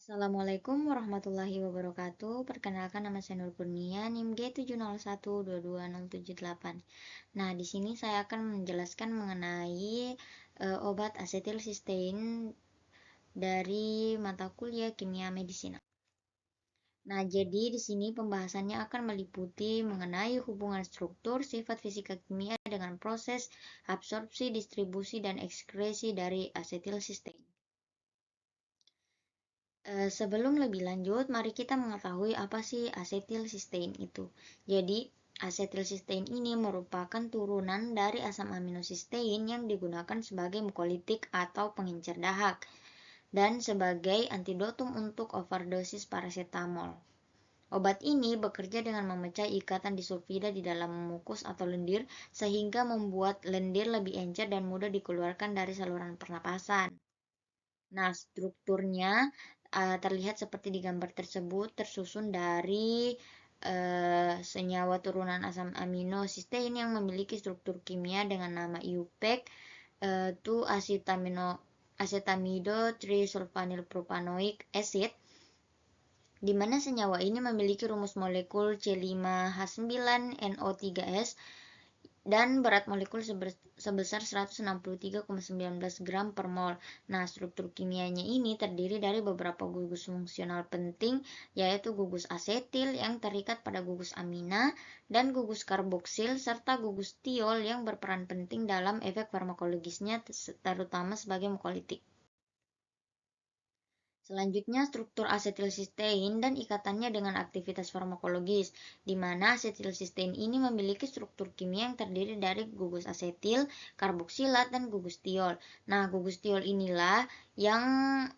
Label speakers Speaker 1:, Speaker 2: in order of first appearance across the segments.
Speaker 1: Assalamualaikum warahmatullahi wabarakatuh. Perkenalkan, nama saya Nur Kurnia, NIM G701222078. Nah, di sini saya akan menjelaskan mengenai obat asetilsistein dari mata kuliah Kimia Medisina. Nah, jadi di sini pembahasannya akan meliputi mengenai hubungan struktur, sifat fisika kimia dengan proses absorpsi, distribusi, dan ekskresi dari asetilsistein. Sebelum lebih lanjut, mari kita mengetahui apa sih asetilsistein itu. Jadi, asetilsistein ini merupakan turunan dari asam aminosistein yang digunakan sebagai mukolitik atau pengencer dahak dan sebagai antidotum untuk overdosis paracetamol. Obat ini bekerja dengan memecah ikatan disulfida di dalam mukus atau lendir sehingga membuat lendir lebih encer dan mudah dikeluarkan dari saluran pernapasan. Nah, strukturnya terlihat seperti di gambar tersebut, tersusun dari senyawa turunan asam amino sistein yang memiliki struktur kimia dengan nama IUPAC, 2 acetamido trisulfanyl propanoic acid, di mana senyawa ini memiliki rumus molekul C5H9NO3S dan berat molekul sebesar 163,19 gram per mol. Nah, struktur kimianya ini terdiri dari beberapa gugus fungsional penting, yaitu gugus asetil yang terikat pada gugus amina dan gugus karboksil serta gugus tiol yang berperan penting dalam efek farmakologisnya, terutama sebagai mukolitik. Selanjutnya, struktur asetilsistein dan ikatannya dengan aktivitas farmakologis, di mana asetilsistein ini memiliki struktur kimia yang terdiri dari gugus asetil, karboksilat, dan gugus tiol. Nah, gugus tiol inilah yang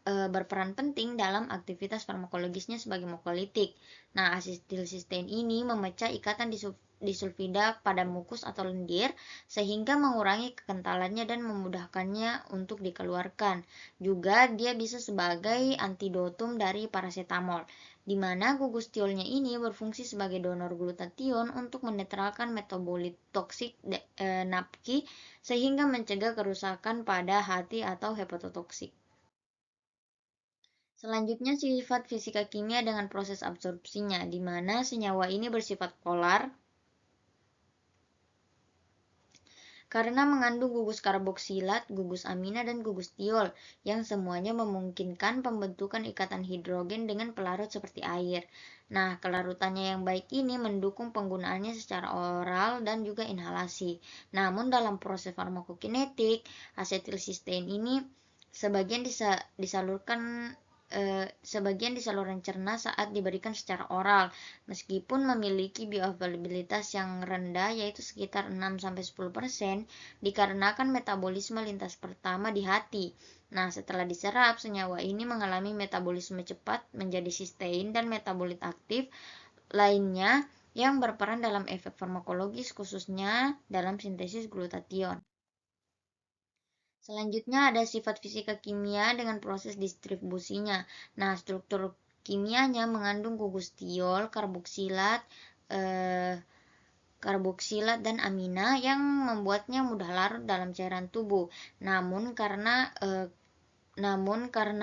Speaker 1: berperan penting dalam aktivitas farmakologisnya sebagai mukolitik. Nah, asetilsistein ini memecah ikatan disulfida pada mukus atau lendir sehingga mengurangi kekentalannya dan memudahkannya untuk dikeluarkan. Juga dia bisa sebagai antidotum dari paracetamol, di mana gugus tiolnya ini berfungsi sebagai donor glutathione untuk menetralkan metabolit toksik NAPQI sehingga mencegah kerusakan pada hati atau hepatotoksik. Selanjutnya, sifat fisika kimia dengan proses absorpsinya, di mana senyawa ini bersifat polar karena mengandung gugus karboksilat, gugus amina, dan gugus tiol yang semuanya memungkinkan pembentukan ikatan hidrogen dengan pelarut seperti air. Nah, kelarutannya yang baik ini mendukung penggunaannya secara oral dan juga inhalasi. Namun dalam proses farmakokinetik, asetilsistein ini sebagian disalurkan sebagian di saluran cerna saat diberikan secara oral, meskipun memiliki bioavailabilitas yang rendah yaitu sekitar 6-10% dikarenakan metabolisme lintas pertama di hati. Nah, setelah diserap, senyawa ini mengalami metabolisme cepat menjadi sistein dan metabolit aktif lainnya yang berperan dalam efek farmakologis khususnya dalam sintesis glutathione. Selanjutnya ada sifat fisika kimia dengan proses distribusinya. Nah, struktur kimianya mengandung gugus tiol, karboksilat dan amina yang membuatnya mudah larut dalam cairan tubuh. Namun karena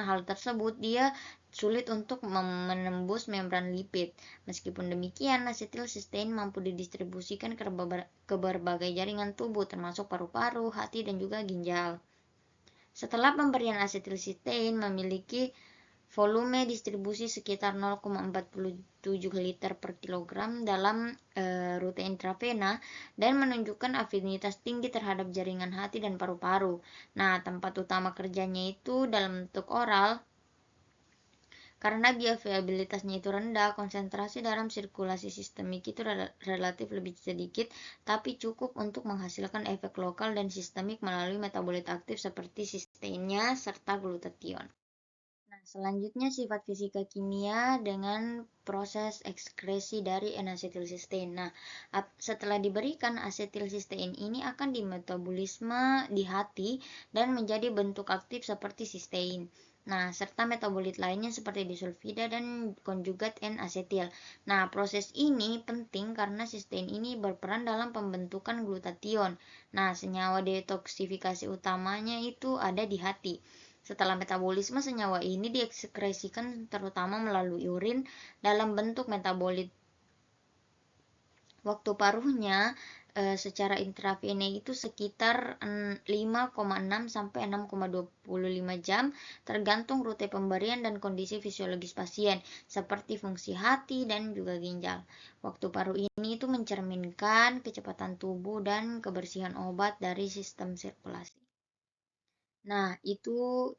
Speaker 1: hal tersebut dia sulit untuk menembus membran lipid. Meskipun demikian, asetilsistein mampu didistribusikan ke berbagai jaringan tubuh termasuk paru-paru, hati, dan juga ginjal. Setelah pemberian asetilsistein memiliki volume distribusi sekitar 0,47 liter per kilogram dalam rute intravena dan menunjukkan afinitas tinggi terhadap jaringan hati dan paru-paru. Nah, tempat utama kerjanya itu dalam bentuk oral. Karena bioavailabilitasnya itu rendah, konsentrasi dalam sirkulasi sistemik itu relatif lebih sedikit, tapi cukup untuk menghasilkan efek lokal dan sistemik melalui metabolit aktif seperti sisteinnya serta glutathione. Nah, selanjutnya sifat fisika kimia dengan proses ekskresi dari N-asetilsistein. Nah, setelah diberikan asetilsistein ini akan dimetabolisme di hati dan menjadi bentuk aktif seperti sistein. Nah, serta metabolit lainnya seperti disulfida dan konjugat N-asetil. Nah, proses ini penting karena sistein ini berperan dalam pembentukan glutathione. Nah, senyawa detoksifikasi utamanya itu ada di hati. Setelah metabolisme, senyawa ini diekskresikan terutama melalui urin dalam bentuk metabolit. Waktu paruhnya secara intravena itu sekitar 5,6 sampai 6,25 jam tergantung rute pemberian dan kondisi fisiologis pasien seperti fungsi hati dan juga ginjal. Waktu paruh ini itu mencerminkan kecepatan tubuh dan kebersihan obat dari sistem sirkulasi. Nah, itu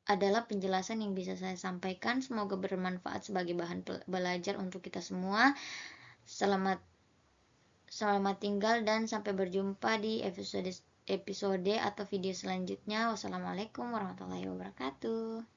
Speaker 1: adalah penjelasan yang bisa saya sampaikan. Semoga bermanfaat sebagai bahan belajar untuk kita semua. Selamat tinggal dan sampai berjumpa di episode atau video selanjutnya. Wassalamualaikum warahmatullahi wabarakatuh.